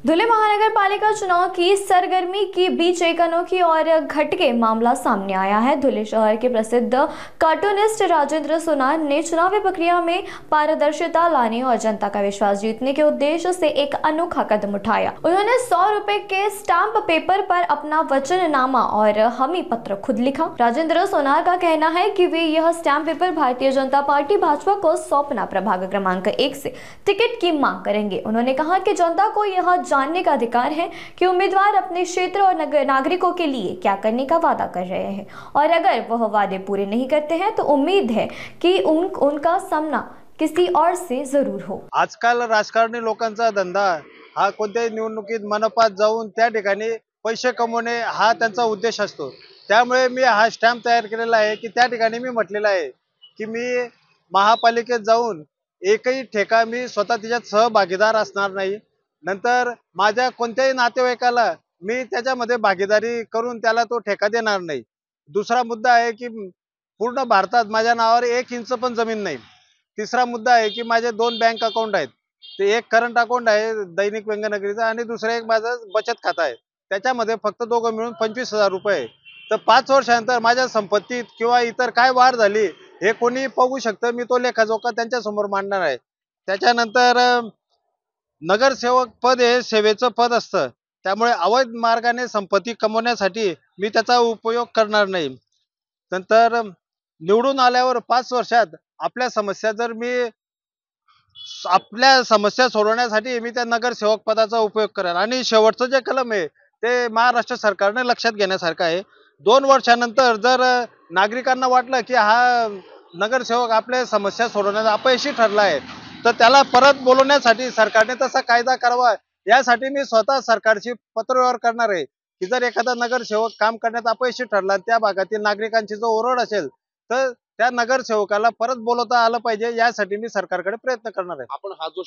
धुले महानगर पालिका चुनाव की सरगर्मी के बीच एक अनोखी और घटके मामला सामने आया है। धुले शहर के प्रसिद्ध कार्टूनिस्ट राजेंद्र सोनार ने चुनावी प्रक्रिया में पारदर्शिता लाने और जनता का विश्वास जीतने के उद्देश्य से एक अनोखा कदम उठाया। उन्होंने 100 रुपए के स्टाम्प पेपर पर अपना वचननामा और हमी पत्र खुद लिखा। राजेंद्र सोनार का कहना है कि वे यह stamp paper Bharatiya Janata party Bhajpa को सौंपना प्रभाग क्रमांक 1 से टिकट की मांग करेंगे। उन्होंने कहा कि जनता को यह जानने का अधिकार है कि उम्मीदवार अपने क्षेत्र और नागरिकों के लिए क्या करने का वादा कर रहे हैं, और अगर वह वादे पूरे नहीं करते हैं तो उम्मीद है कि उनका सामना किसी और से जरूर हो। आजकाल राजकारणी लोकांचा धंदा हा कोणत्याही निवडणुकीत मनपात जाऊन त्या ठिकाणी पैसे कमवणे हा त्यांचा उद्देश असतो। त्यामुळे मी हा स्टॅम्प तयार केलेला आहे की त्या ठिकाणी मी म्हटलेलं आहे की मी महापालिकेत जाऊन एकही ठेका मी स्वतः त्याच्यात सहभागीदार असणार नाही। नंतर माझ्या कोणत्याही नातेवाईकाला मी त्याच्यामध्ये भागीदारी करून त्याला तो ठेका देणार नाही। दुसरा मुद्दा आहे की पूर्ण भारतात माझ्या नावावर 1 इंच पण जमीन नाही। तिसरा मुद्दा आहे की माझे 2 बँक अकाउंट आहेत। ते एक करंट अकाउंट आहे दैनिक व्यंगनगरीचा आणि दुसरं एक माझं बचत खातं आहे। त्याच्यामध्ये फक्त दोघं मिळून 25,000 रुपये आहे। तर 5 वर्षानंतर माझ्या संपत्तीत किंवा इतर काय वाढ झाली हे कोणी बघू शकतं। मी तो लेखाजोखा त्यांच्या समोर मांडणार आहे। त्याच्यानंतर नगरसेवक पद हे सेवेचं पद असतं। त्यामुळे अवैध मार्गाने संपत्ती कमवण्यासाठी मी त्याचा उपयोग करणार नाही। नंतर निवडून आल्यावर 5 वर्षात आपल्या समस्या सोडवण्यासाठी मी त्या नगरसेवक पदाचा उपयोग करेन। आणि शेवटचं जे कलम आहे ते महाराष्ट्र सरकारने लक्षात घेण्यासारखं आहे। 2 वर्षानंतर जर नागरिकांना वाटलं की हा नगरसेवक आपल्या समस्या सोडवण्यात अपयशी ठरला आहे तर त्याला परत बोलवण्यासाठी सरकारने तसा कायदा करावा। यासाठी मी स्वतः सरकारशी पत्रव्यवहार करणार आहे की जर एखादा नगरसेवक काम करण्यात अपयशी ठरला त्या भागातील नागरिकांची जो ओरड असेल तर त्या नगरसेवकाला परत बोलवता आलं पाहिजे। यासाठी मी सरकारकडे प्रयत्न करणार आहे। आपण हा जो